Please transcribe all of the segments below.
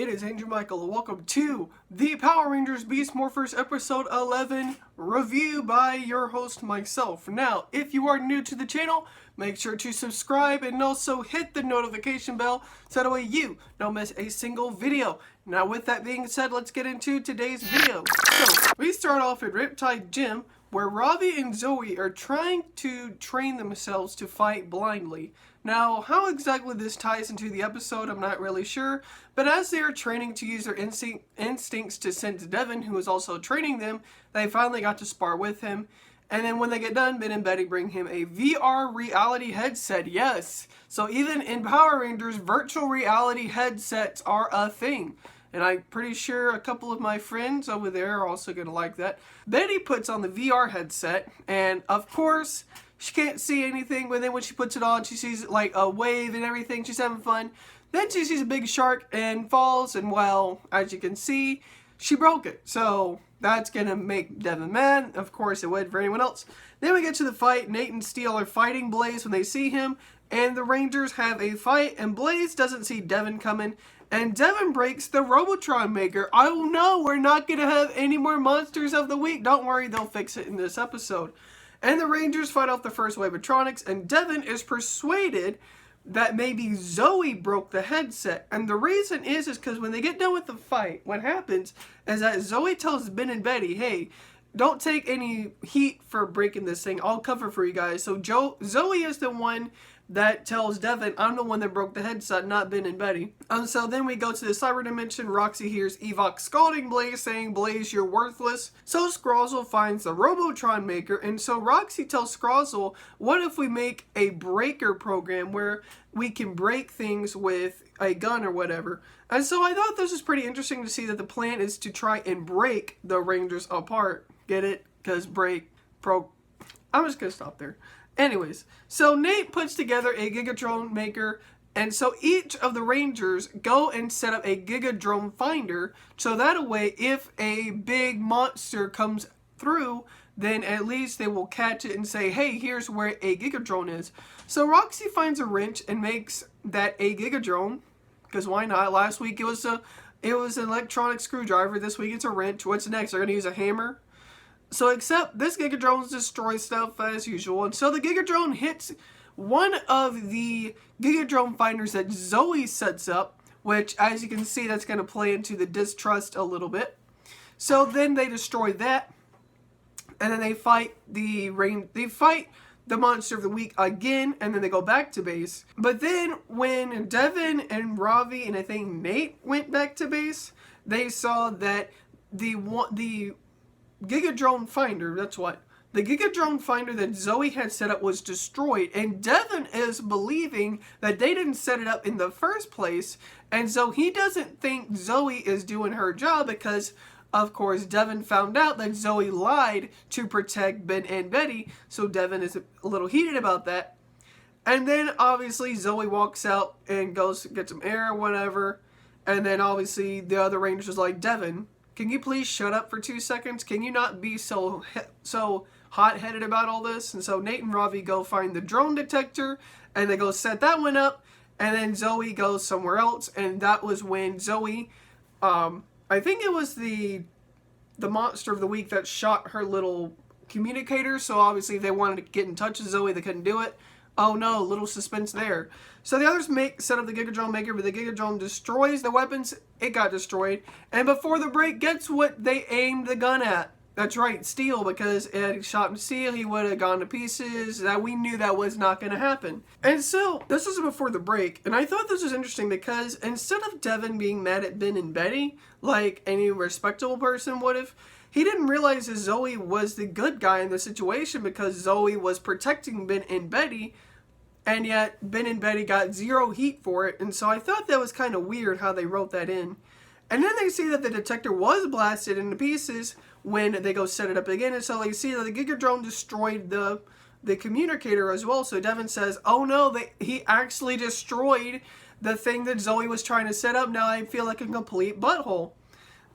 it is AndrewMycol and welcome to the Power Rangers Beast Morphers episode 11 review by your host myself. Now, if you are new to the channel, make sure to subscribe and also hit the notification bell so that way you don't miss a single video. Now, with that being said, let's get into today's video. So, we start off at Riptide Gym, where Ravi and Zoey are trying to train themselves to fight blindly. Now, how exactly this ties into the episode, I'm not really sure, but as they are training to use their instincts to sense Devon, who is also training them, they finally got to spar with him. And then when they get done, Ben and Betty bring him a VR reality headset. Yes! So even in Power Rangers, virtual reality headsets are a thing. And I'm pretty sure a couple of my friends over there are also going to like that. Betty puts on the VR headset, and of course, she can't see anything, but then when she puts it on, she sees like a wave and everything. She's having fun. Then she sees a big shark and falls, and well, as you can see, she broke it. So that's going to make Devon mad. Of course, it would for anyone else. Then we get to the fight. Nate and Steel are fighting Blaze when they see him, and the Rangers have a fight, and Blaze doesn't see Devon coming. And Devon breaks the Robotron maker. Oh no, we're not going to have any more Monsters of the Week. Don't worry, they'll fix it in this episode. And the Rangers fight off the first wave of Tronics, and Devon is persuaded that maybe Zoey broke the headset. And the reason is because when they get done with the fight, what happens is that Zoey tells Ben and Betty, hey, don't take any heat for breaking this thing. I'll cover for you guys. So Zoey is the one that tells Devon, I'm the one that broke the headset, not Ben and Betty. So then we go to the cyber dimension. Roxi hears Evok scolding Blaze, saying, Blaze, you're worthless. So Scrozzle finds the Robotron maker, and so Roxi tells Scrozzle, what if we make a breaker program where we can break things with a gun or whatever. And so I thought this was pretty interesting to see that the plan is to try and break the Rangers apart. Get it? Because I'm just going to stop there. Anyways, so Nate puts together a Gigadrone maker, and so each of the Rangers go and set up a Gigadrone finder, so that way if a big monster comes through, then at least they will catch it and say, hey, here's where a Gigadrone is. So Roxi finds a wrench and makes that a Gigadrone, because why not? Last week it was an electronic screwdriver, this week it's a wrench. What's next? They're going to use a hammer? So except this Gigadrone destroys stuff as usual. And so the Gigadrone hits one of the Gigadrone finders that Zoey sets up, which as you can see that's going to play into the distrust a little bit. So then they destroy that. And then they fight the Monster of the Week again, and then they go back to base. But then when Devon and Ravi and I think Nate went back to base, they saw that the Gigadrone finder, the Gigadrone finder that Zoey had set up was destroyed, and Devon is believing that they didn't set it up in the first place, and so he doesn't think Zoey is doing her job because, of course, Devon found out that Zoey lied to protect Ben and Betty, so Devon is a little heated about that. And then, obviously, Zoey walks out and goes to get some air or whatever, and then, obviously, the other Rangers is like, Devon, can you please shut up for 2 seconds? Can you not be so hot-headed about all this? And so Nate and Ravi go find the drone detector, and they go set that one up, and then Zoey goes somewhere else, and that was when Zoey, I think it was the Monster of the Week that shot her little communicator, so obviously if they wanted to get in touch with Zoey, they couldn't do it. Oh no, little suspense there. So the others set up the Gigadrone maker, but the Gigadrone destroys the weapons. It got destroyed. And before the break, guess what they aimed the gun at? That's right, Steel, because it had shot Steel, he would have gone to pieces. That we knew that was not going to happen. And so, this was before the break, and I thought this was interesting because instead of Devon being mad at Ben and Betty, like any respectable person would have, he didn't realize that Zoey was the good guy in the situation because Zoey was protecting Ben and Betty, and yet Ben and Betty got zero heat for it, and so I thought that was kind of weird how they wrote that in. And then they see that the detector was blasted into pieces when they go set it up again, and so they see that the Gigadrone destroyed the communicator as well, so Devon says, oh no, he actually destroyed the thing that Zoey was trying to set up, now I feel like a complete butthole.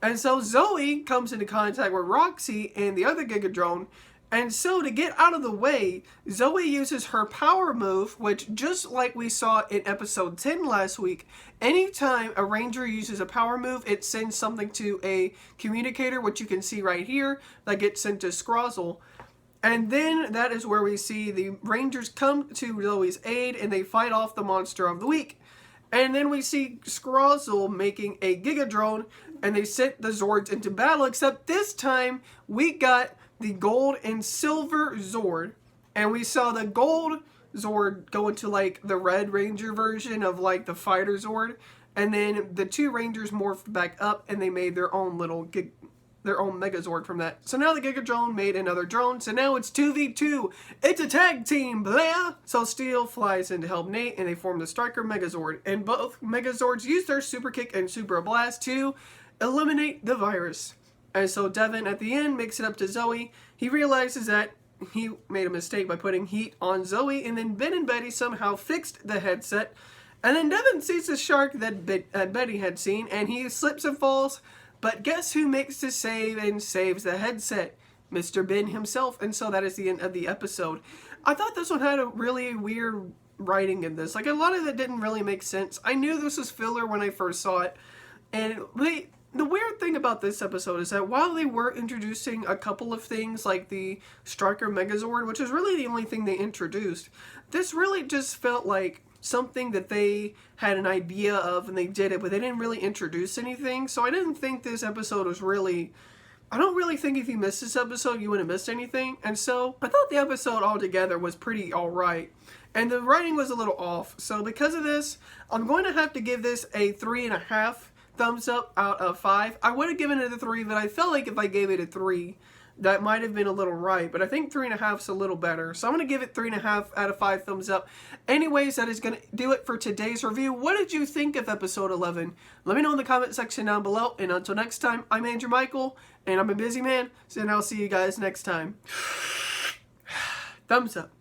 And so Zoey comes into contact with Roxi and the other Gigadrone, And so to get out of the way, Zoey uses her power move, which just like we saw in episode 10 last week, anytime a ranger uses a power move, it sends something to a communicator, which you can see right here, that gets sent to Scrozzle. And then that is where we see the rangers come to Zoey's aid and they fight off the monster of the week. And then we see Scrozzle making a Giga Drone and they sent the Zords into battle, except this time we got the gold and silver Zord, and we saw the gold Zord go into like the Red Ranger version of like the fighter Zord, and then the two Rangers morphed back up and they made their own little Mega Zord from that. So now the Giga Drone made another drone, so now it's 2v2. It's a tag team, blah! So Steel flies in to help Nate and they form the Striker Megazord, and both Megazords use their Super Kick and Super Blast to eliminate the virus. And so Devon at the end makes it up to Zoey. He realizes that he made a mistake by putting heat on Zoey, and then Ben and Betty somehow fixed the headset. And then Devon sees the shark that Betty had seen, and he slips and falls. But guess who makes the save and saves the headset? Mr. Ben himself. And so that is the end of the episode. I thought this one had a really weird writing in this. Like, a lot of it didn't really make sense. I knew this was filler when I first saw it. And the weird thing about this episode is that while they were introducing a couple of things like the Striker Megazord, which is really the only thing they introduced, this really just felt like something that they had an idea of and they did it, but they didn't really introduce anything. So I didn't think this episode was really... I don't really think if you missed this episode, you wouldn't have missed anything. And so I thought the episode altogether was pretty alright. And the writing was a little off. So because of this, I'm going to have to give this a 3.5 thumbs up out of 5. I would have given it a 3, but I felt like if I gave it a 3, that might have been a little right. But I think 3.5 is a little better. So I'm going to give it 3.5 out of 5 thumbs up. Anyways, that is going to do it for today's review. What did you think of episode 11? Let me know in the comment section down below. And until next time, I'm AndrewMycol, and I'm a busy man. So I'll see you guys next time. Thumbs up.